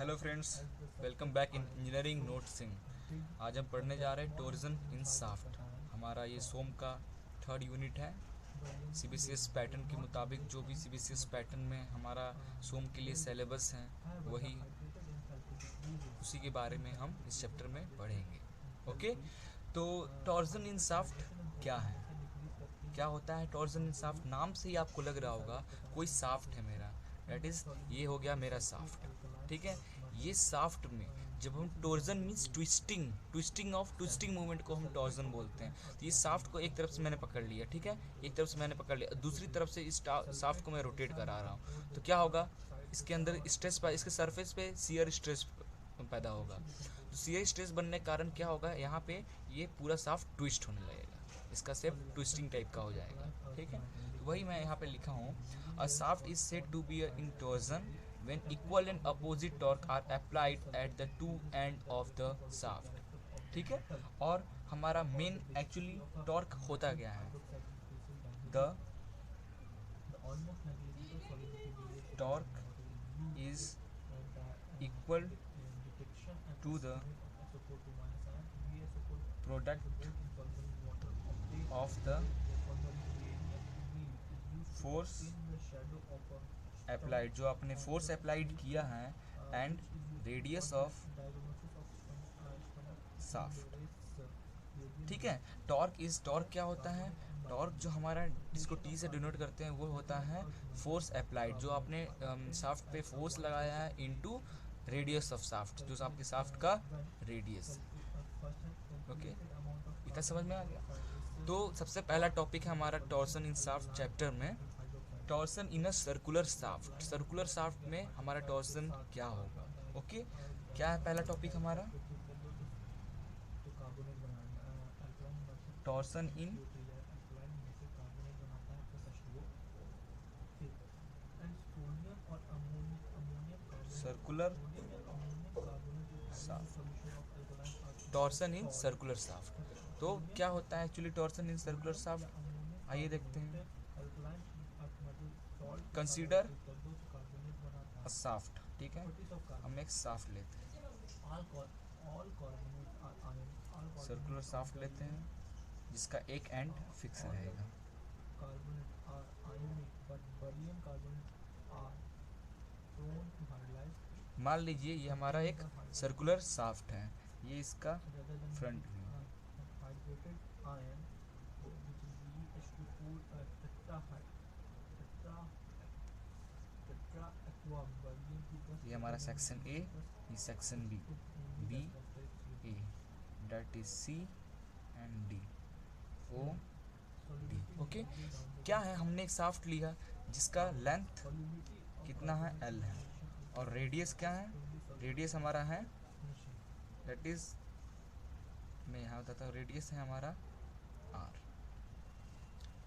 Hello friends, welcome back in engineering notesing. आज हम पढ़ने जा रहे हैं टॉर्जन इन शाफ्ट। हमारा ये सोम का थर्ड यूनिट है। सीबीसीएस पैटर्न के मुताबिक जो भी सीबीसीएस पैटर्न में हमारा सोम के लिए सिलेबस हैं, वही उसी के बारे में हम इस चैप्टर में पढ़ेंगे। ओके, तो टॉर्जन इन शाफ्ट क्या है, क्या होता है टॉर्जन इन शाफ्ट? नाम से ही आपको लग रहा होगा कोई शाफ्ट है मेरा, डेट इज़ ये हो गया मेरा शाफ्ट। ठीक है, ये शाफ्ट में जब हम torsion means twisting of twisting movement को हम टॉर्जन बोलते हैं। तो ये शाफ्ट को एक तरफ से मैंने पकड़ लिया, ठीक है, एक तरफ से मैंने पकड़ लिया, दूसरी तरफ से इस शाफ्ट को मैं रोटेट करा रहा हूँ, तो क्या होगा, इसके अंदर स्ट्रेस, इसके सरफेस पे शियर स्ट्रेस पैदा होगा। तो शियर स्ट्रेस बनने के कारण क्या होगा, यहाँ पे ये पूरा शाफ्ट ट्विस्ट होने लगेगा, इसका शेप ट्विस्टिंग टाइप का हो जाएगा। ठीक है, तो वही मैं यहाँ पे लिखा हूँ, a shaft is said to be in torsion when equal and opposite torque are applied at the two end of the shaft। ठीक है, और हमारा मेन एक्चुअली टॉर्क होता क्या है, the torque is equal to the product of the force applied, जो आपने force applied किया है, एंड रेडियस ऑफ शाफ्ट। ठीक है, टॉर्क क्या होता है, टॉर्क जो हमारा जिसको टी से डिनोट करते हैं वो होता है फोर्स अप्लाइड, जो आपने शाफ्ट पे फोर्स लगाया है इनटू रेडियस ऑफ शाफ्ट, जो आपके शाफ्ट का रेडियस। ओके, इतना समझ में आ गया। तो सबसे पहला टॉपिक है हमारा टॉर्सन इन शाफ्ट चैप्टर में, torsion in a circular shaft. Circular shaft में हमारा टॉर्सन क्या होगा। ओके, क्या है पहला टॉपिक हमारा, torsion in circular shaft. Torsion in circular shaft, तो क्या होता है actually torsion in circular shaft, आइए देखते हैं। कंसीडर अ शाफ्ट, ठीक है, हम एक शाफ्ट लेते हैं, सर्कुलर शाफ्ट लेते हैं जिसका एक एंड फिक्स रहेगा। मान लीजिए ये हमारा एक सर्कुलर शाफ्ट है, ये इसका फ्रंट व्यू, ये हमारा सेक्शन ए, ये section B, B A, that is C and D, O D. Okay, क्या है, हमने एक शाफ्ट लिया जिसका लेंथ कितना है, एल है, और रेडियस क्या है, रेडियस हमारा है, डेट इज, मैं यहाँ बताता हूँ, रेडियस है हमारा आर,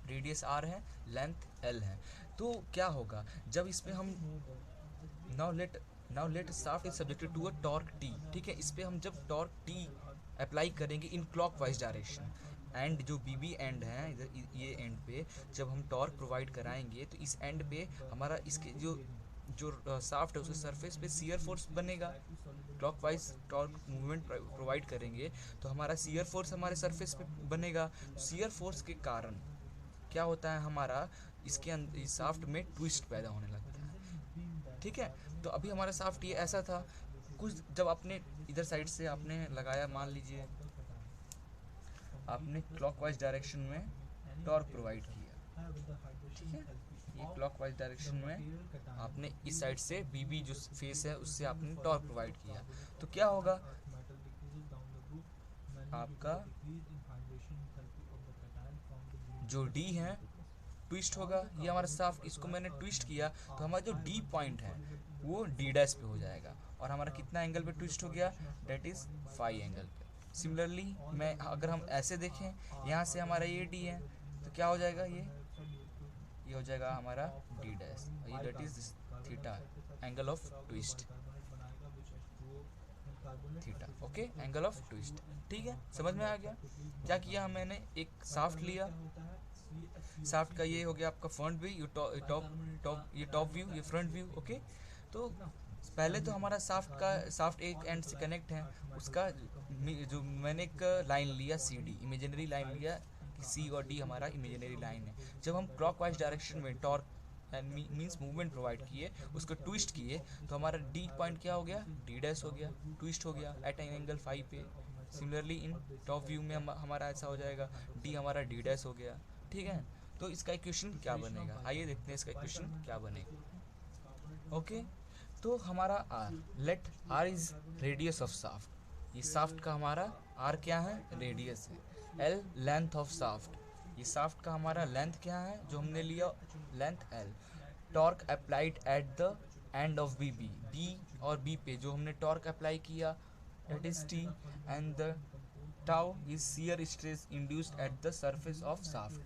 रेडियस आर है, लेंथ एल है। तो क्या होगा जब इस पे हम now let shaft is subjected to a torque T. ठीक है, इस पे हम जब टॉर्क टी अप्लाई करेंगे इन क्लॉकवाइज डायरेक्शन, एंड जो बी बी एंड है इधर, ये एंड पे जब हम टॉर्क प्रोवाइड कराएंगे, तो इस एंड पे हमारा इसके जो जो शाफ्ट है उसके सरफेस पे शियर फोर्स बनेगा। क्लॉकवाइज टॉर्क मूवमेंट प्रोवाइड करेंगे तो हमारा शियर फोर्स हमारे सरफेस पे बनेगा। शियर फोर्स के कारण क्या होता है, हमारा इसके अंदर इस शाफ्ट में ट्विस्ट पैदा होने लगता है। ठीक है, तो अभी हमारा शाफ्ट ये ऐसा था, कुछ जब आपने इधर साइड से आपने लगाया, मान लीजिए आपने क्लॉकवाइज डायरेक्शन में टॉर्क प्रोवाइड किया, ठीक है, ये क्लॉकवाइज डायरेक्शन में आपने इस साइड से बीबी जो फेस है उससे आपने टॉर्क प्रोवाइड किया, तो क्या होगा, आपका जो डी है ट्विस्ट होगा, ये हमारा शाफ्ट, इसको मैंने ट्विस्ट किया तो हमारा जो डी पॉइंट है वो डी डैश पे हो जाएगा, और हमारा कितना एंगल पे ट्विस्ट हो गया, डेट इज़ फाई एंगल पे। सिमिलरली मैं अगर हम ऐसे देखें, यहाँ से हमारा ये डी है, तो क्या हो जाएगा, ये हो जाएगा हमारा डी डैश, ये that is theta, angle of twist, theta. Okay, angle of twist. ठीक है, समझ में आ गया। क्या किया मैंने, एक शाफ्ट लिया, शाफ्ट का ये हो गया आपका फ्रंट व्यू, ये टॉप व्यू, ये फ्रंट व्यू। ओके, तो पहले तो हमारा साफ्ट एक एंड से कनेक्ट है, उसका जो मैंने एक लाइन लिया सी डी, इमेजिनरी लाइन लिया कि सी और डी हमारा इमेजिनरी लाइन है। जब हम क्लॉकवाइज डायरेक्शन में torque and means movement provide किए, उसको ट्विस्ट किए, तो हमारा डी पॉइंट क्या हो गया, डी डैश हो गया, ट्विस्ट हो गया एट एन एंगल 5 पे। सिमिलरली इन टॉप व्यू में हमारा ऐसा हो जाएगा, डी हमारा डी डैश हो गया। ठीक है, तो इसका इक्वेशन क्या बनेगा, आइए देखते हैं इसका इक्वेशन क्या बनेगा। ओके, तो हमारा R, let R is radius of shaft, ये साफ्ट का हमारा आर क्या है, रेडियस है। एल लेंथ ऑफ साफ्ट, ये साफ्ट का हमारा लेंथ क्या है जो हमने लिया, length L. Torque applied at the end of B, B और बी पे जो हमने टॉर्क अप्लाई किया that is T, and the tau is shear stress induced at the surface of shaft.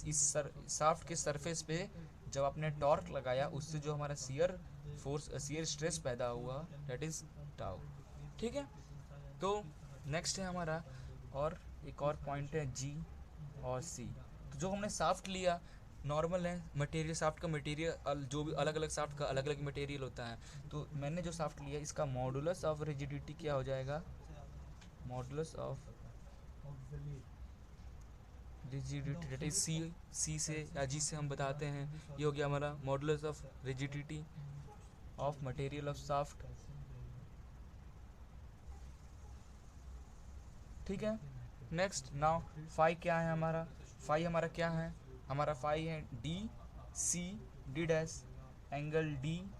इस साफ्ट के सरफेस पे जब आपने टॉर्क लगाया उससे जो हमारा शियर फोर्स, शियर स्ट्रेस पैदा हुआ दैट इज टाउ। ठीक है, तो नेक्स्ट है हमारा और एक और पॉइंट है जी और सी। तो जो हमने साफ्ट लिया नॉर्मल है, मटेरियल साफ्ट का मटेरियल जो भी अलग अलग साफ्ट का अलग अलग मटेरियल होता है, तो मैंने जो साफ्ट लिया इसका मॉडुलस ऑफ रिजिडिटी क्या हो जाएगा, modulus of rigidity that is C से या जी से हम बताते हैं, ये हो गया हमारा modulus of rigidity of material of shaft. ठीक है, नेक्स्ट नाउ फाई क्या है हमारा, फाई हमारा क्या है, हमारा फाई है D C D dash, angle D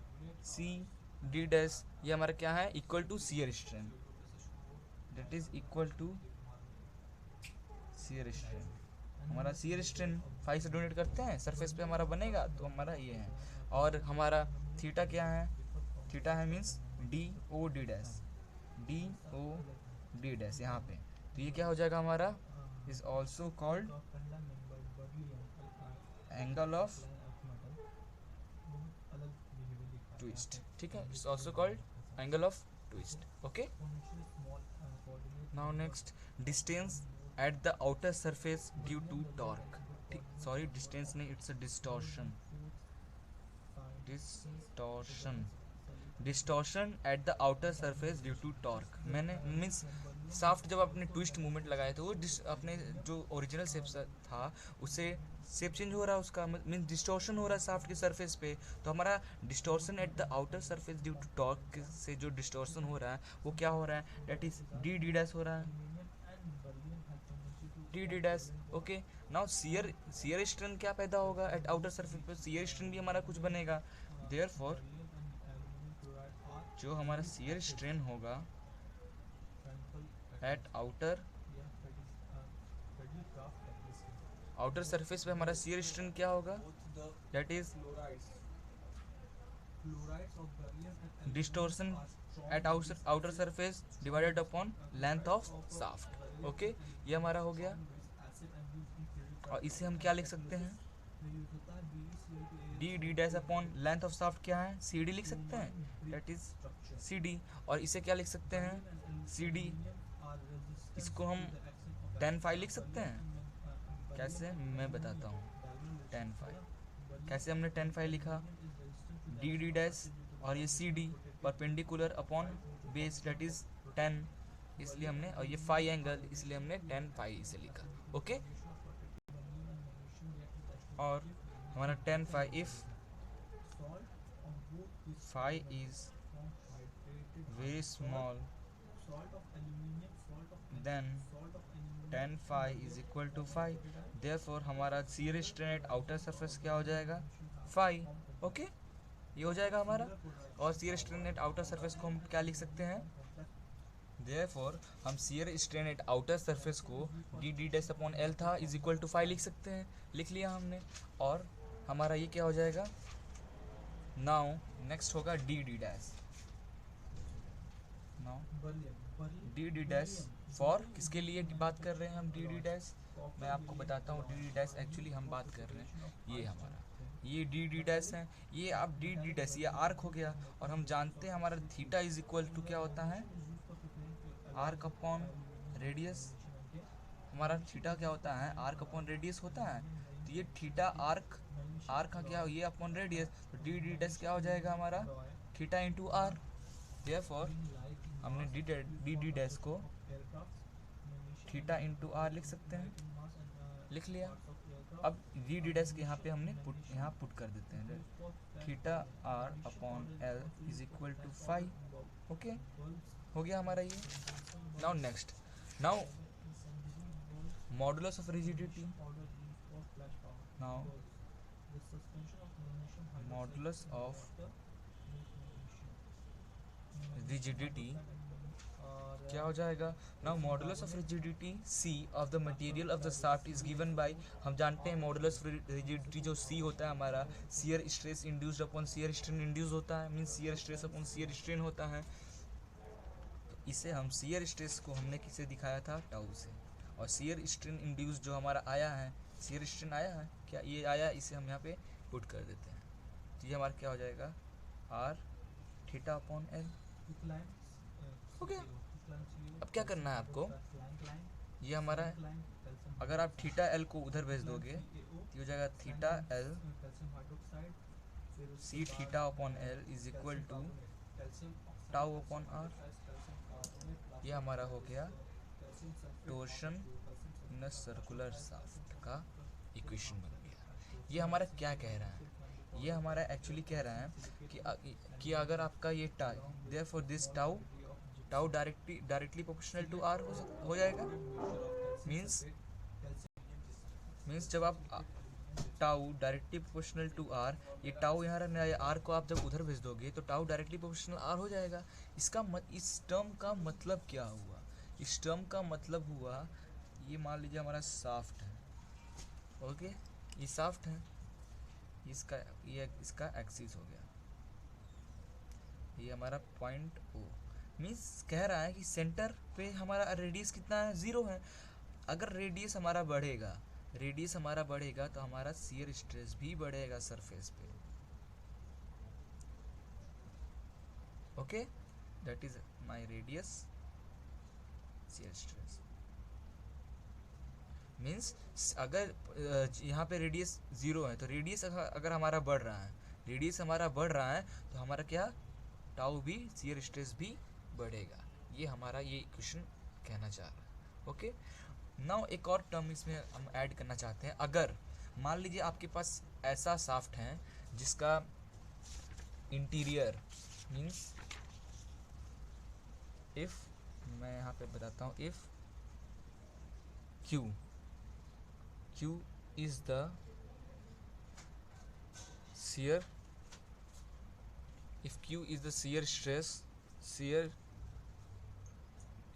C D dash, ये हमारा क्या है, equal to shear strain, that is equal to shear strain. हमारा शियर स्ट्रेन फाई से डोनेट करते हैं, सरफेस पे हमारा बनेगा, तो हमारा ये है। और हमारा थीटा क्या है, थीटा है means D O D dash, D O D dash यहाँ पे, तो ये क्या हो जाएगा हमारा, is also called angle of twist. ठीक है, it's also called angle of twist. Okay, now next distance at the outer surface due to torque. ठीक, सॉरी डिस्टेंस नहीं, it's a distortion, distortion at the outer surface due to torque. मैंने means shaft जब अपने twist movement लगाए तो वो अपने जो ओरिजिनल शेप था उससे शेप चेंज हो रहा है, उसका मीन्स डिस्टॉर्शन हो रहा है साफ्ट के सरफेस पे। तो हमारा distortion at the outer surface due to torque से जो डिस्टॉर्शन हो रहा है वो क्या हो रहा है, that is D D dash हो रहा है, D D dash. Okay, now shear strain क्या पैदा होगा एट आउटर सरफेस पे, शियर स्ट्रेन भी हमारा कुछ बनेगा। देयरफॉर जो हमारा शियर स्ट्रेन होगा एट आउटर सरफेस पे हमारा शियर स्ट्रेन क्या होगा, that is distortion at outer surface divided upon length of shaft. Okay, ये हमारा हो गया, और इसे हम क्या लिख सकते हैं, D D dash upon length of shaft क्या है, सी डी लिख सकते हैं, दैट इज सी डी। और इसे क्या लिख सकते हैं, सी डी, इसको हम 10 फाई लिख सकते हैं। कैसे, मैं बताता हूँ 10 फाई कैसे हमने 10 फाई लिखा, डी डी डैश और ये C D perpendicular upon base that is 10, इसलिए हमने, और ये फाई एंगल इसलिए हमने 10 फाई इसे लिखा। ओके, और हमारा 10 phi, if phi is very small then 10 phi is equal to phi, therefore हमारा shear strain at outer surface क्या हो जाएगा, फाई। ओके, ये हो जाएगा हमारा, और shear strain at outer surface को हम क्या लिख सकते हैं, देयरफॉर हम shear strain at outer surface को D D dash upon L था इज इक्वल टू फाई लिख सकते हैं, लिख लिया हमने। और हमारा ये क्या हो जाएगा, नाउ नेक्स्ट होगा D D dash, now D D dash for किसके लिए बात कर रहे हैं हम, डी डी डैश मैं आपको बताता हूँ। डी डी डैश एक्चुअली हम बात कर रहे हैं, ये हमारा ये डी डी डैश है, ये आप डी डी डैश, ये आर्क हो गया, और हम जानते हैं हमारा थीटा इज इक्वल टू क्या होता है, आर्क अपॉन रेडियस। हमारा थीटा क्या होता है, आर्क अपॉन रेडियस होता है, तो ये थीटा आर्क का क्या, ये अपॉन रेडियस, तो डी डी डैश क्या हो जाएगा हमारा, थीटा इंटू आर। देयरफॉर हमने डी डैश को थीटा इंटू आर लिख सकते हैं, लिख लिया। अब डी डैश के यहाँ पे हमने यहाँ पुट कर देते हैं, theta R upon L is equal to 5। Okay, हो गया हमारा ये। Now next, now modulus of rigidity, now modulus of rigidity क्या हो जाएगा? Now modulus of rigidity C of the material of the shaft is given by, हम जानते हैं मॉडुलस रिजिडिटी जो सी होता है हमारा, shear stress induced upon shear strain induce होता है, means shear stress upon shear strain होता है। तो इसे हम शियर स्ट्रेस को हमने किसे दिखाया था? टाउ से, और शियर स्ट्रेन इंड्यूस जो हमारा आया है, शियर स्ट्रेन आया है क्या, ये आया, इसे हम यहाँ पे पुट कर देते हैं। तो ये हमारा क्या हो जाएगा? R theta upon L. हो गया। अब क्या करना है आपको, ये हमारा है, अगर आप थीटा एल को उधर भेज दोगे तो हो जाएगा theta L C theta upon L is equal to tau upon R. ये हमारा हो गया torsion in a circular shaft का इक्वेशन बन गया। ये हमारा क्या कह रहा है? ये हमारा एक्चुअली कह रहा है कि अगर आपका ये tau, therefore this tau directly proportional to R हो जाएगा। मींस जब आप tau directly proportional to R, ये टाउ यहाँ रहने आया, आर को आप जब उधर भेज दोगे तो टाउ डायरेक्टली प्रोपोर्शनल आर हो जाएगा। इस टर्म का मतलब क्या हुआ? इस टर्म का मतलब हुआ, ये मान लीजिए हमारा शाफ्ट है, ओके, ये शाफ्ट है, इसका एक्सिस हो गया, ये हमारा पॉइंट ओ। मीन्स कह रहा है कि सेंटर पे हमारा रेडियस कितना है? 0 है। अगर रेडियस हमारा बढ़ेगा तो हमारा शियर स्ट्रेस भी बढ़ेगा सरफेस पे। Okay, that is my radius shear stress. Means अगर यहाँ पे रेडियस 0 है तो रेडियस अगर हमारा बढ़ रहा है तो हमारा क्या, टाउ भी, शियर स्ट्रेस भी बढ़ेगा। ये हमारा ये इक्वेशन कहना चाह रहा है। ओके, नाउ एक और टर्म इसमें हम ऐड करना चाहते हैं। अगर मान लीजिए आपके पास ऐसा शाफ्ट है जिसका इंटीरियर, मीन्स इफ, मैं यहाँ पे बताता हूँ, if Q is the shear, if Q is the shear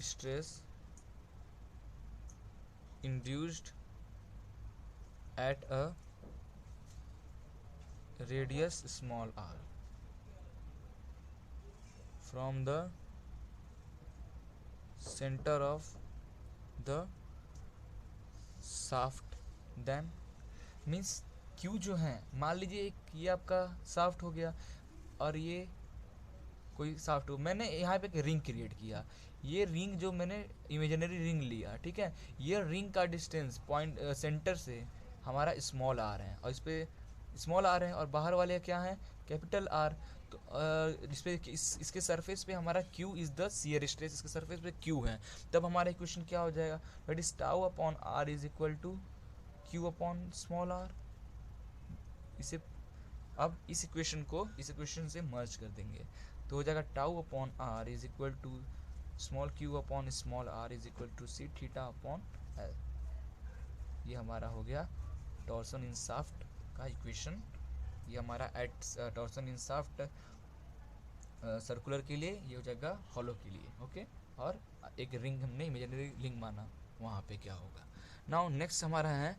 stress induced at a radius small r from the center of the shaft, then means Q जो है, मान लीजिए ये आपका शाफ्ट हो गया और ये कोई शाफ्ट हो, मैंने यहाँ पे एक रिंग क्रिएट किया, ये रिंग जो मैंने इमेजिनरी रिंग लिया, ठीक है, ये रिंग का डिस्टेंस पॉइंट सेंटर से हमारा स्मॉल आर है, और इस पर स्मॉल आर है, और बाहर वाले क्या है? Capital R. तो इस पे इसके सरफेस पे हमारा Q is the shear stress, इसके सरफेस पे Q है, तब हमारा इक्वेशन क्या हो जाएगा? That is tau upon R is equal to Q upon small R. इसे अब इस इक्वेशन से मर्ज कर देंगे तो हो जाएगा tau upon R is equal to small Q upon small R is equal to C theta upon L. ये हमारा हो गया टॉर्सन इन शाफ्ट का इक्वेशन। ये हमारा at torsion in shaft circular के लिए, ये हो जाएगा हॉलो के लिए। ओके, और एक रिंग हमने इमेजिनरी रिंग माना, वहाँ पे क्या होगा। नाउ नेक्स्ट हमारा है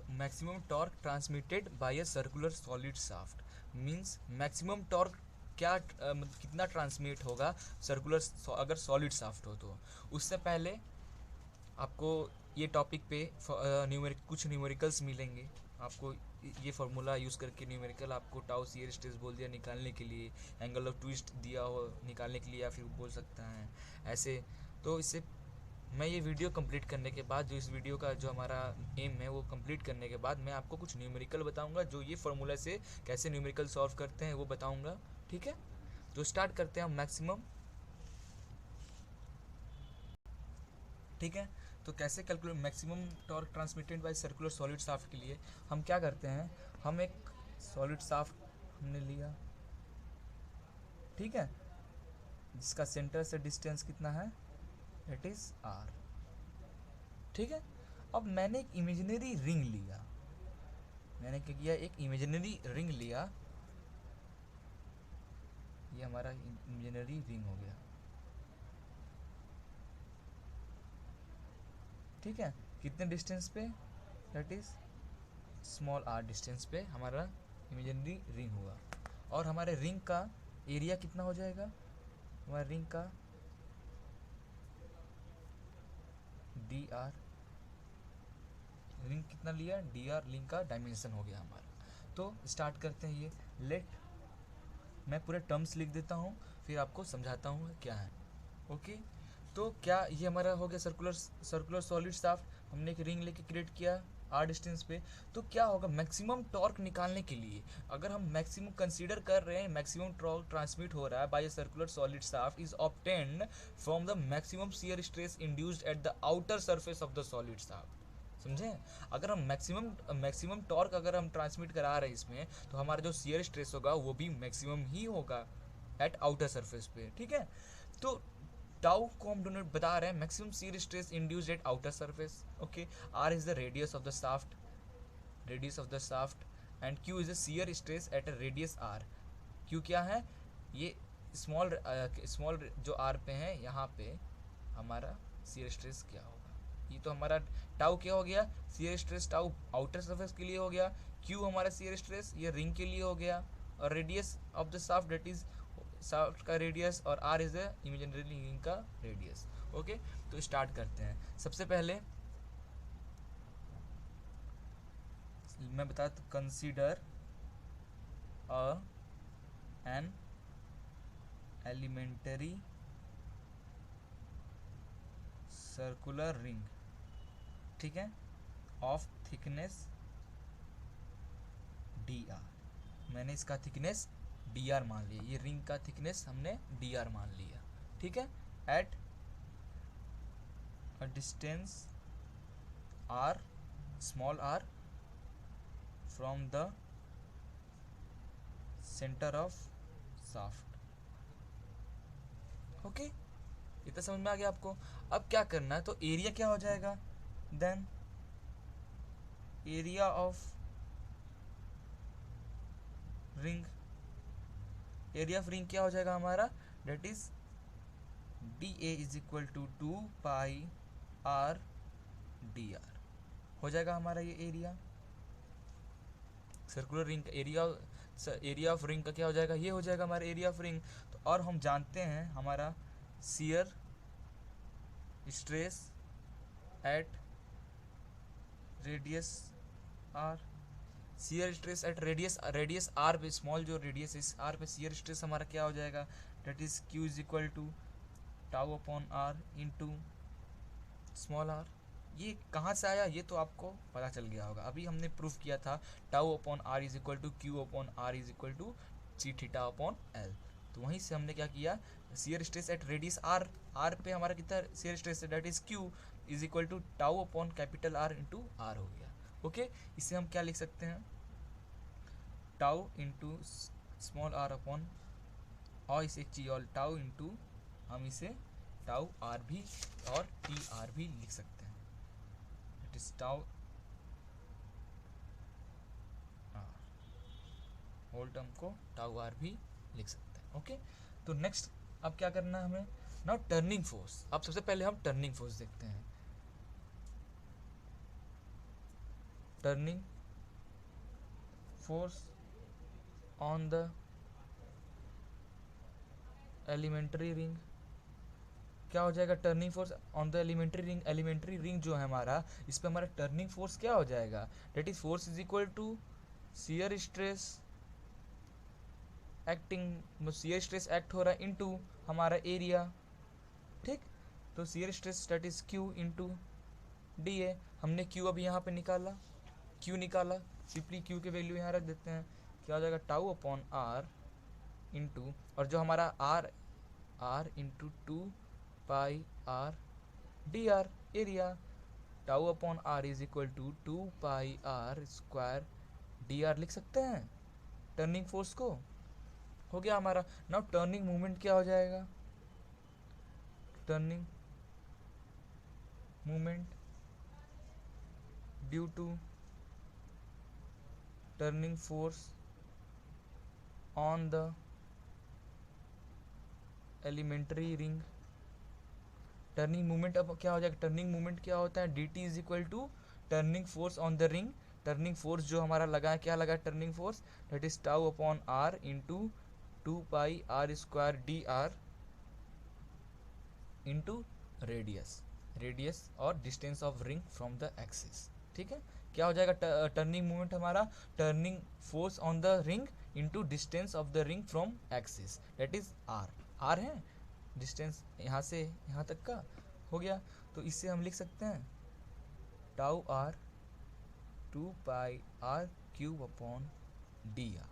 maximum torque transmitted bye a circular solid shaft. Means maximum torque क्या कितना ट्रांसमिट होगा सर्कुलर, अगर सॉलिड शाफ्ट हो तो। उससे पहले आपको ये टॉपिक पे कुछ न्यूमेरिकल्स मिलेंगे आपको, ये फार्मूला यूज़ करके न्यूमेरिकल आपको टाउ शियर स्ट्रेस बोल दिया निकालने के लिए, एंगल ऑफ ट्विस्ट दिया हो निकालने के लिए, या फिर बोल सकता है ऐसे। तो इससे मैं ये वीडियो कंप्लीट करने के बाद, जो इस वीडियो का जो हमारा एम है वो कंप्लीट करने के बाद मैं आपको कुछ न्यूमेरिकल बताऊंगा, जो ये फार्मूला से कैसे न्यूमेरिकल सॉल्व करते हैं वो बताऊंगा। ठीक है, तो स्टार्ट करते हैं हम मैक्सिमम। ठीक है, तो कैसे calculate maximum torque transmitted bye circular solid shaft के लिए हम क्या करते हैं, हम एक सॉलिड शाफ्ट हमने लिया, ठीक है, जिसका सेंटर से डिस्टेंस कितना है, इट इज आर। ठीक है, अब मैंने एक इमेजिनरी रिंग लिया, मैंने क्या किया, एक इमेजिनरी रिंग लिया, ये हमारा इमेजिनरी रिंग हो गया। ठीक है, कितने डिस्टेंस पे, that is small R distance पे हमारा इमेजिनरी रिंग हुआ। और हमारे रिंग का एरिया कितना हो जाएगा, हमारे रिंग का डी आर, रिंग कितना लिया, डी आर रिंग का डायमेंशन हो गया हमारा। तो स्टार्ट करते हैं ये, लेट, मैं पूरे टर्म्स लिख देता हूँ फिर आपको समझाता हूँ क्या है। ओके, तो क्या ये हमारा हो गया सर्कुलर सॉलिड शाफ्ट, हमने एक रिंग लेके क्रिएट किया आर डिस्टेंस पे। तो क्या होगा, मैक्सिमम टॉर्क निकालने के लिए अगर हम मैक्सिमम कंसीडर कर रहे हैं, मैक्सिमम टॉर्क ट्रांसमिट हो रहा है by circular solid shaft is obtained from the maximum shear stress induced at the outer surface of the solid shaft. समझे, अगर हम मैक्सिमम टॉर्क अगर हम ट्रांसमिट करा रहे हैं इसमें, तो हमारा जो शियर स्ट्रेस होगा वो भी मैक्सिमम ही होगा एट आउटर सरफेस पे। ठीक है, तो टाउ को हम दोनों बता रहे हैं maximum shear stress induced at outer surface. Okay, R is the radius of the shaft, radius of the shaft, and Q is the shear stress at a radius R. Q क्या है, ये small जो are पे है यहाँ पे हमारा shear stress क्या होगा, ये तो हमारा टाउ क्या हो गया, shear stress tau outer surface के लिए हो गया, क्यू हमारा शियर स्ट्रेस ये रिंग के लिए हो गया, और radius of the shaft that is shaft का रेडियस, और R is the imaginary ring का रेडियस। ओके, तो स्टार्ट करते हैं। सबसे पहले मैं बताता, consider an elementary circular ring, ठीक है, ऑफ थिकनेस डी आर। मैंने इसका थिकनेस डी आर मान लिया, ये रिंग का थिकनेस हमने डी आर मान लिया। ठीक है, at a distance R, small R, from the center of shaft. Okay, इतना समझ में आ गया आपको। अब क्या करना है, तो एरिया क्या हो जाएगा, then area of ring, area of ring क्या हो जाएगा हमारा, that is D A is equal to 2 pi R D R हो जाएगा हमारा ये एरिया, सर्कुलर रिंग का एरिया, एरिया ऑफ रिंग का क्या हो जाएगा, ये हो जाएगा हमारा एरिया ऑफ रिंग। तो और हम जानते हैं हमारा shear stress at radius R, shear stress at radius R पे, स्मॉल जो रेडियस इस आर पे शियर स्ट्रेस हमारा क्या हो जाएगा, that is Q is equal to tau upon R into small R. ये कहाँ से आया, ये तो आपको पता चल गया होगा, अभी हमने प्रूफ किया था tau upon R is equal to Q upon R is equal to C theta upon L. तो वहीं से हमने क्या किया, shear stress at radius R, R पे हमारा कितना शियर स्ट्रेस है, that is Q is equal to tau upon capital R into R हो गया। ओके, इसे हम क्या लिख सकते हैं, tau into small R upon, और इसे एक चीज और टाउ इंटू, हम इसे टाउ आर भी और टी आर भी लिख सकते हैं, it is tau R, whole term को टाउ आर भी लिख सकते हैं। ओके, तो नेक्स्ट अब क्या करना है हमें, नाउ टर्निंग फोर्स। अब सबसे पहले हम टर्निंग फोर्स देखते हैं, turning force on the elementary ring, क्या हो जाएगा, turning force on the elementary ring, elementary ring जो है हमारा, इस पे हमारा टर्निंग फोर्स क्या हो जाएगा, that is force is equal to shear stress acting, shear stress act हो रहा है इनटू हमारा एरिया। ठीक, तो shear stress that is Q into D है। हमने Q अभी यहाँ पे निकाला, Q निकाला, सिंपली Q के वैल्यू यहाँ रख देते हैं, क्या हो जाएगा टाउ अपॉन आर इंटू, और जो हमारा R into 2πr dr area, tau upon R is equal to 2πr square dr लिख सकते हैं टर्निंग फोर्स को। हो गया हमारा। नाउ टर्निंग मूवमेंट क्या हो जाएगा, turning movement due to turning force on the elementary ring. Turning movement अब क्या हो जाएगा, टर्निंग मूवमेंट क्या होता है, dt is equal to turning force on the ring. Turning force जो हमारा लगा है, क्या लगा है turning force, that is tau upon R into 2πr square D R into radius और distance of ring from the axis. ठीक है, क्या हो जाएगा टर्निंग मूवमेंट हमारा, turning force on the ring into distance of the ring from axis, that is R है distance यहाँ से यहाँ तक का। हो गया, तो इससे हम लिख सकते हैं tau R 2πr cube upon D R.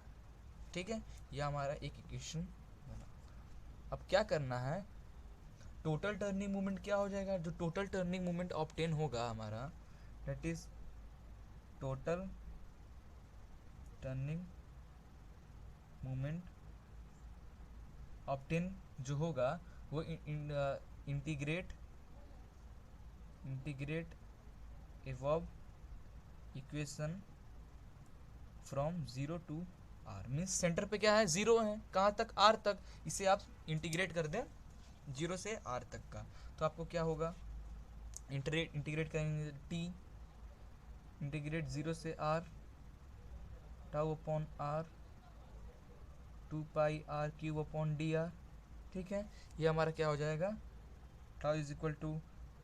ठीक है, यह हमारा एक इक्वेशन बना। अब क्या करना है, टोटल टर्निंग मूवमेंट क्या हो जाएगा, जो टोटल टर्निंग मूवमेंट ऑब्टेन होगा हमारा, that is total turning movement obtain जो होगा वो integrate above equation from 0 to r, means center पे क्या है, 0 है, कहाँ तक, r तक, इसे आप इंटीग्रेट कर दें 0 से r तक का, तो आपको क्या होगा, इंटीग्रेट करेंगे t इंटीग्रेट 0 से r tau upon r 2πr cube upon D R. ठीक है, ये हमारा क्या हो जाएगा, टाउ इज इक्वल टू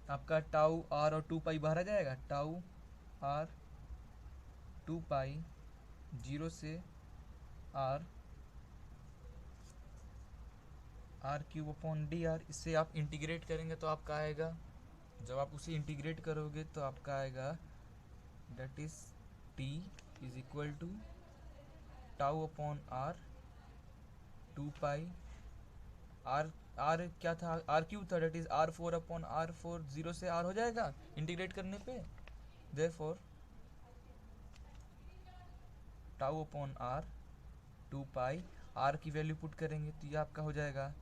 आपका टाउ आर और 2π बाहर आ जाएगा, टाउ आर 2π 0 से r cube upon D R. इससे आप इंटीग्रेट करेंगे तो आपका आएगा, जब आप उसे इंटीग्रेट करोगे तो आपका आएगा that is t is equal to tau upon r 2π r क्या था, r क्यूब था, that is r4 upon r4, 0 से r हो जाएगा इंटीग्रेट करने पे, therefore tau upon r 2π, r की वैल्यू पुट करेंगे तो ये आपका हो जाएगा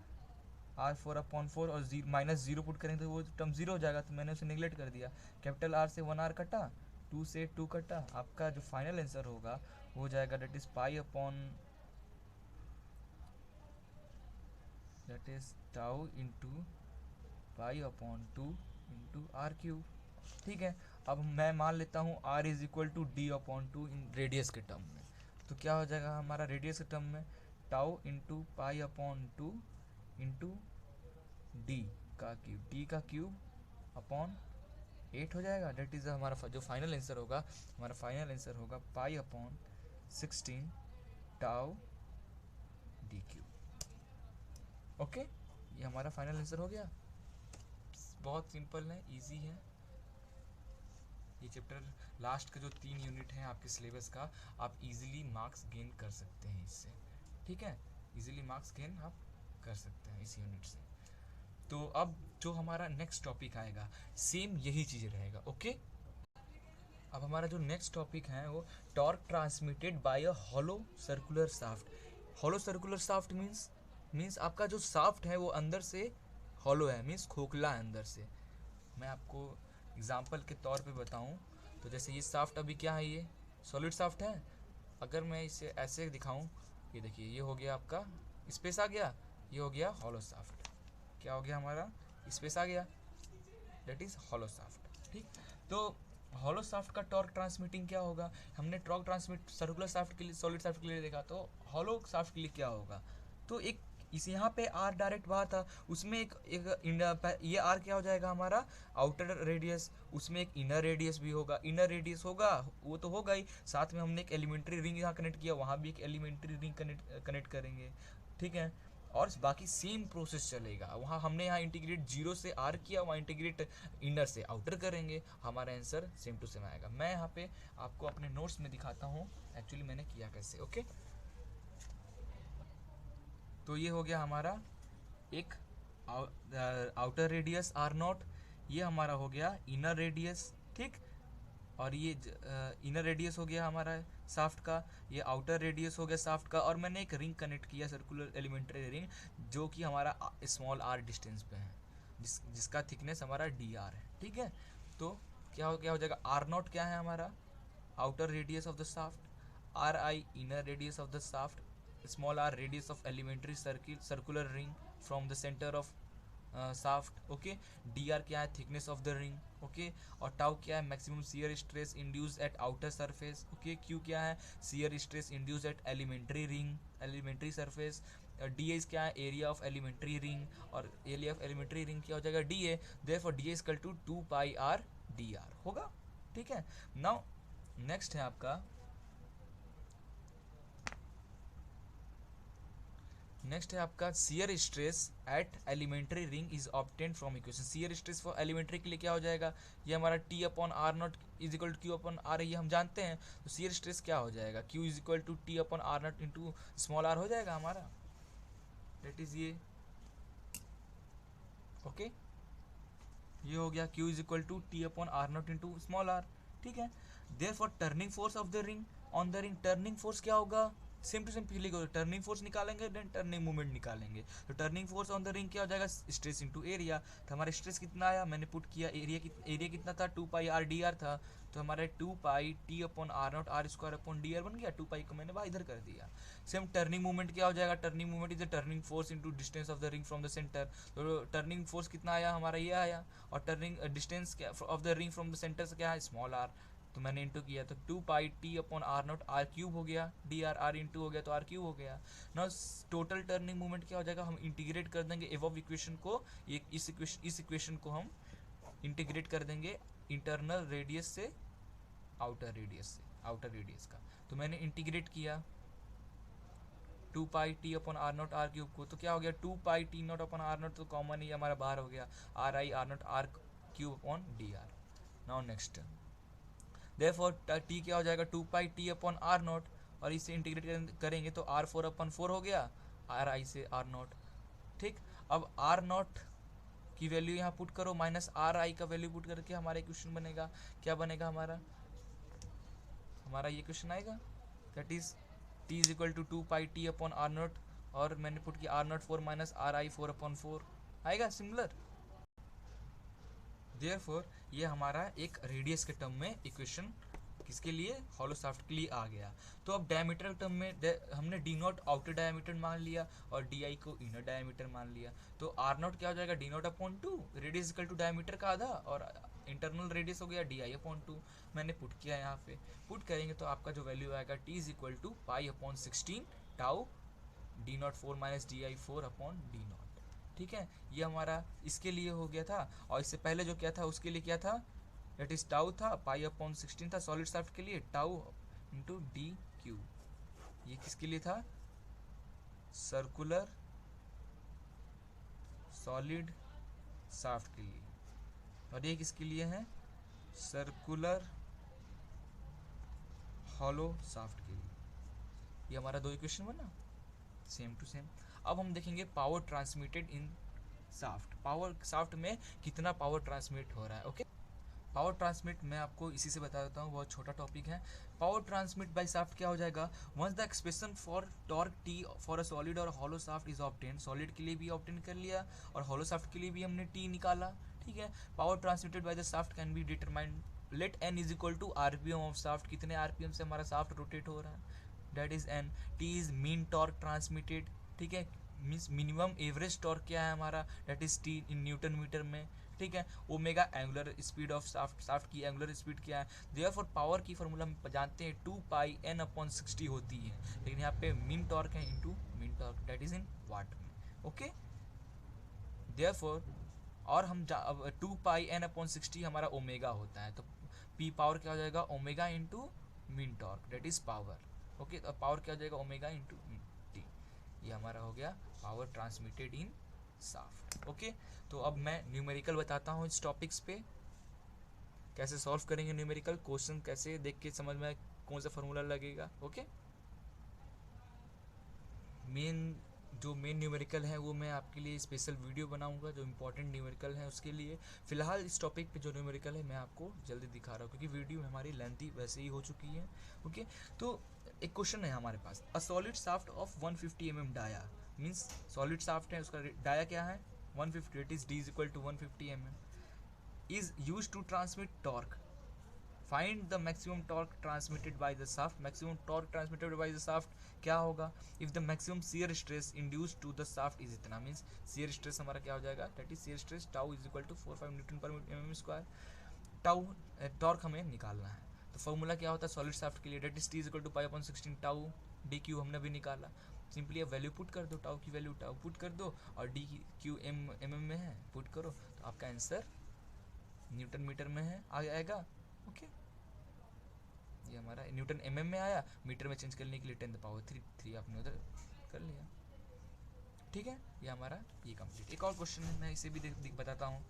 r4 अपॉन 4 और माइनस 0 पुट करेंगे तो वो टर्म 0 हो जाएगा, तो मैंने उसे निगलेक्ट कर दिया, कैपिटल R से 1r कटा, 2 से 2 कटा, आपका जो फाइनल आंसर होगा वो हो जाएगा that is pi upon that is tau into pi upon 2 into R cube. ठीक है, अब मैं मान लेता हूँ r is equal to D upon 2 in radius के टर्म में, तो क्या हो जाएगा हमारा रेडियस के टर्म में, tau into pi upon 2 into D का क्यूब अपॉन 8 हो जाएगा, डेट इज हमारा जो फाइनल आंसर होगा, हमारा फाइनल आंसर होगा पाई upon 16 tau D cube. Okay, ये हमारा फाइनल आंसर हो गया। बहुत सिंपल है, इजी है ये चैप्टर। लास्ट का जो 3 यूनिट है आपके सिलेबस का, आप इजीली मार्क्स गेन कर सकते हैं इससे। ठीक है, इजीली मार्क्स गेन आप कर सकते हैं इस यूनिट से। तो अब जो हमारा नेक्स्ट टॉपिक आएगा सेम यही चीज़ रहेगा। ओके, अब हमारा जो नेक्स्ट टॉपिक है वो torque transmitted bye a hollow circular shaft. Hollow circular shaft means आपका जो शाफ्ट है वो अंदर से हॉलो है, मीन्स खोखला है अंदर से। मैं आपको एग्जाम्पल के तौर पे बताऊं तो जैसे ये शाफ्ट अभी क्या है, ये सॉलिड शाफ्ट है, अगर मैं इसे ऐसे दिखाऊं, ये देखिए ये हो गया आपका स्पेस आ गया, ये हो गया हॉलो शाफ्ट, क्या हो गया हमारा स्पेस आ गया, दैट इज हॉलो शाफ्ट। ठीक, तो हॉलो शाफ्ट का टॉर्क ट्रांसमिटिंग क्या होगा, हमने टॉर्क ट्रांसमिट सर्कुलर शाफ्ट के लिए, सॉलिड शाफ्ट के लिए देखा, तो हॉलो शाफ्ट के लिए क्या होगा, तो एक इस यहाँ पे आर डायरेक्ट बाहर था, उसमें एक ये आर क्या हो जाएगा हमारा आउटर रेडियस, उसमें एक इनर रेडियस भी होगा, इनर रेडियस होगा वो तो होगा ही, साथ में हमने एक एलिमेंट्री रिंग यहाँ कनेक्ट किया, वहाँ भी एक एलिमेंट्री रिंग कनेक्ट करेंगे। ठीक है, और बाकी सेम प्रोसेस चलेगा। वहाँ हमने यहाँ इंटीग्रेट जीरो से आर किया, वहाँ इंटीग्रेट इनर से आउटर करेंगे, हमारा आंसर सेम टू सेम आएगा। मैं यहाँ पे आपको अपने नोट्स में दिखाता हूँ एक्चुअली मैंने किया कैसे। ओके, तो ये हो गया हमारा एक आउटर रेडियस आर नॉट, ये हमारा हो गया इनर रेडियस, ठीक। और ये इनर रेडियस हो गया हमारा साफ्ट का, ये आउटर रेडियस हो गया साफ्ट का, और मैंने एक रिंग कनेक्ट किया, सर्कुलर एलिमेंट्री रिंग, जो कि हमारा स्मॉल आर डिस्टेंस पे है, जिसका थिकनेस हमारा डी आर है, ठीक है। तो क्या हो जाएगा, आर नॉट क्या है हमारा, outer radius of the shaft, R I inner radius of the shaft, small R radius of elementary circular ring from the center of shaft, okay. D R क्या है, thickness of the ring, okay. और tau क्या है, maximum shear stress induce at outer surface, okay. Q क्या है, shear stress induce at elementary ring, elementary surface. D S क्या है, area of elementary ring, और एरिया ऑफ एलिमेंट्री रिंग क्या हो जाएगा, D A, therefore D A equal to 2 pi R D R होगा, ठीक है। नाउ नेक्स्ट है आपका, नेक्स्ट है आपका shear stress at elementary ring is obtained from equation. Shear stress for elementary के लिए क्या हो जाएगा, ये हमारा T upon are naught is equal to Q upon R, ये हम जानते हैं। तो शियर स्ट्रेस क्या हो जाएगा, Q is equal to T upon are naught into small R हो जाएगा हमारा, दैट इज ये, ओके। ये हो गया Q is equal to T upon are naught into small R, ठीक है। Therefore turning force of the ring on the ring, turning force क्या होगा, सेम टू सेम लिखो, टर्निंग फोर्स निकालेंगे देन टर्निंग मूवमेंट निकालेंगे। तो turning force on the ring क्या हो जाएगा, स्ट्रेस इनटू एरिया। तो हमारा स्ट्रेस कितना आया, मैंने पुट किया एरिया कितना था, 2 पाई आर डी आर था, तो हमारे 2 pi T upon are naught r square upon D r बन गया, 2 पाई को मैंने बाहर इधर कर दिया। सेम टर्निंग मूवमेंट क्या हो जाएगा, turning movement is the turning force into distance of the ring from the centre. तो टर्निंग फोर्स कितना आया हमारा, ये आया, और turning distance of the ring from the centre से क्या है, स्मॉल आर, तो मैंने इंटू किया, तो 2 pi T upon are naught r cube हो गया, डी आर आर इंटू हो गया तो आर क्यूब हो गया। ना टोटल टर्निंग मूवमेंट क्या हो जाएगा, हम इंटीग्रेट कर देंगे एवव इक्वेशन को, इस इक्वेशन को हम इंटीग्रेट कर देंगे इंटरनल रेडियस से आउटर रेडियस का। तो मैंने इंटीग्रेट किया 2 pi T upon are naught r cube को, तो क्या हो गया, 2 pi t naught upon are naught, तो कॉमन ही हमारा बाहर हो गया, r i r naught r cube upon D r. Now next, therefore t क्या हो जाएगा, 2 pi T upon are naught, और इसे इंटीग्रेट करेंगे तो आर 4 अपॉन 4 हो गया, आर आई से आर नॉट, ठीक। अब आर नॉट की वैल्यू यहाँ पुट करो, माइनस आर आई का वैल्यू पुट करके हमारा इक्वेशन बनेगा, क्या बनेगा हमारा ये क्वेश्चन आएगा, that is T is equal to 2 pi T upon are naught, और मैंने पुट किया R naught 4 minus R I 4 upon 4 आएगा सिमिलर। देयरफॉर ये हमारा एक रेडियस के टर्म में इक्वेशन किसके लिए, हॉलो शाफ्ट के लिए आ गया। तो अब डायमीटर टर्म में हमने डी नॉट आउटर डायमीटर मान लिया और डी आई को इनर डायमीटर मान लिया, तो आर नॉट क्या हो जाएगा, D naught upon 2, radius equal to diameter का आधा, और इंटरनल रेडियस हो गया डी आई अपॉन 2, मैंने पुट किया यहाँ पे। पुट करेंगे तो आपका जो वैल्यू आएगा T is equal to pi upon 16 tau D naught 4 minus D I 4 upon D naught, ठीक है। ये हमारा इसके लिए हो गया था, और इससे पहले जो क्या था उसके लिए क्या था, दैट इज टाउ था, पाई अपॉन 16 था सॉलिड शाफ्ट के लिए, टाउ इंटू डी क्यू, ये किसके लिए था, सर्कुलर सॉलिड शाफ्ट के लिए, और ये किसके लिए है, सर्कुलर हॉलो शाफ्ट के लिए। ये हमारा दो इक्वेशन बना सेम टू सेम। अब हम देखेंगे power transmitted in shaft, power shaft में कितना पावर ट्रांसमिट हो रहा है, ओके। पावर ट्रांसमिट मैं आपको इसी से बता देता हूँ, बहुत छोटा टॉपिक है। पावर ट्रांसमिट बाय शाफ्ट क्या हो जाएगा, once the expression for torque t for a solid और hollow shaft is obtain, solid के लिए भी ऑब्टेन कर लिया और हॉलो शाफ्ट के लिए भी हमने टी निकाला, ठीक है। Power transmitted by the shaft can be determined, let N is equal to RPM of shaft, कितने आरपीएम से हमारा शाफ्ट रोटेट हो रहा है, that is N. T is mean torque transmitted, ठीक है, मीन्स मिनिमम एवरेज टॉर्क क्या है हमारा, that is T in newton meter में, ठीक है। Omega angular speed of shaft की एंगुलर स्पीड क्या है, देयरफॉर पावर की फॉर्मूला हम जानते हैं 2 पाई एन अपॉन 60 होती है, लेकिन यहाँ पे मीन टॉर्क है into mean torque, that is in watt में, ओके। देयरफॉर और हम अब 2 पाई एन अपॉन 60 हमारा ओमेगा होता है, तो पी पावर क्या हो जाएगा, omega into mean torque, that is power, okay. तो पावर क्या हो जाएगा, ओमेगा इंटू टी, ये ये हमारा हो गया power transmitted in shaft. Okay, तो अब मैं न्यूमेरिकल बताता हूँ इस टॉपिक्स पे, कैसे सॉल्व करेंगे न्यूमेरिकल क्वेश्चन, कैसे देख के समझ में कौन सा फॉर्मूला लगेगा। ओके, मेन न्यूमेरिकल है वो मैं आपके लिए स्पेशल वीडियो बनाऊंगा, जो इंपॉर्टेंट न्यूमेरिकल है उसके लिए। फिलहाल इस टॉपिक पे जो न्यूमेरिकल है मैं आपको जल्दी दिखा रहा हूँ, क्योंकि वीडियो हमारी लेंथी वैसे ही हो चुकी है। ओके, तो एक क्वेश्चन है हमारे पास, a solid shaft of 150 mm dia, means solid shaft है, उसका डाया क्या है 150, it is d is equal to 150 mm, is use to transmit torque, find the maximum torque transmitted by the shaft. Maximum torque transmitted by the shaft क्या होगा, if the maximum shear stress induced to the shaft is इतना, means shear stress हमारा क्या हो जाएगा, that is shear stress tau is equal to 45 newton per mm square. Tau torque हमें निकालना है, तो फॉर्मूला क्या होता है सॉलिड शाफ्ट के लिए, that is T is equal to pi upon 16 tau D cube हमने भी निकाला। सिंपली अब वैल्यू पुट कर दो, टाउ की वैल्यू टाउ पुट कर दो, और डी क्यू एम में है पुट करो, तो आपका आंसर न्यूटन मीटर में है आ जाएगा। ओके, ये हमारा न्यूटन mm में आया, मीटर में चेंज करने के लिए 10⁻³ आपने उधर कर लिया। ठीक है, ये हमारा ये कंप्लीट। एक और क्वेश्चन है, मैं इसे भी बताता हूँ।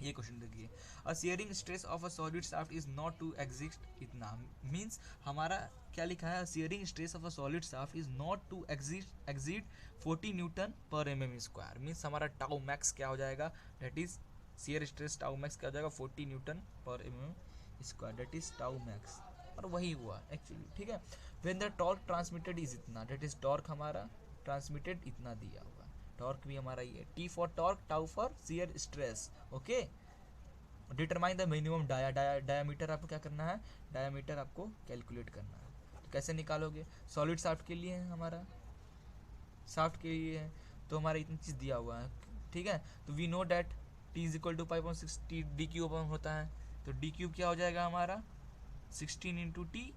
ये क्वेश्चन देखिए, a shearing stress of a solid shaft is not to exist इतना, मीन्स हमारा क्या लिखा है, shearing stress of a solid shaft is not to exit 40 newton per mm square, means हमारा टाउ मैक्स क्या हो जाएगा, that is shear stress tau max क्या हो जाएगा 40 newton per mm square, that is tau max, और वही हुआ एक्चुअली। ठीक है, when the torque transmitted is इतना, दैट इज टॉर्क हमारा ट्रांसमिटेड इतना दिया हुआ, टॉर्क भी हमारा ये T for torque, tau for shear stress. Okay, determine the minimum diameter आपको क्या करना है, डायामीटर आपको कैलकुलेट करना है। तो कैसे निकालोगे, सॉलिड शाफ्ट के लिए है हमारा, शाफ्ट के लिए है, तो हमारा इतनी चीज़ दिया हुआ है। ठीक है, तो we know that T is equal to 5.6 T D cube होता है, तो डी क्यूब क्या हो जाएगा हमारा 16 into T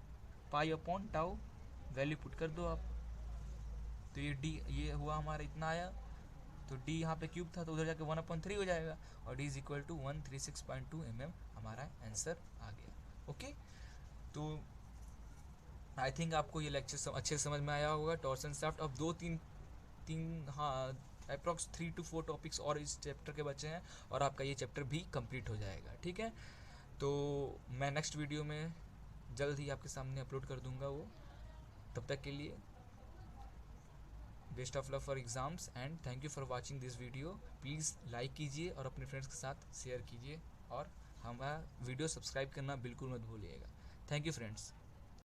pi upon tau, value put कर दो आप, तो ये डी ये हुआ हमारा इतना आया, तो डी यहाँ पे क्यूब था तो उधर जाके 1/3 हो जाएगा, और D is equal to 136.2 mm हमारा आंसर आ गया। ओके, तो आई थिंक आपको ये लेक्चर अच्छे समझ में आया होगा, टॉर्सन शाफ्ट। अब दो तीन हाँ अप्रॉक्स 3 to 4 टॉपिक्स और इस चैप्टर के बचे हैं, और आपका ये चैप्टर भी कंप्लीट हो जाएगा। ठीक है, तो मैं नेक्स्ट वीडियो में जल्द ही आपके सामने अपलोड कर दूंगा वो, तब तक के लिए best of luck for exams and thank you for watching this video. Please like कीजिए और अपने फ्रेंड्स के साथ शेयर कीजिए, और हमारा वीडियो सब्सक्राइब करना बिल्कुल मत भूलिएगा। Thank you friends.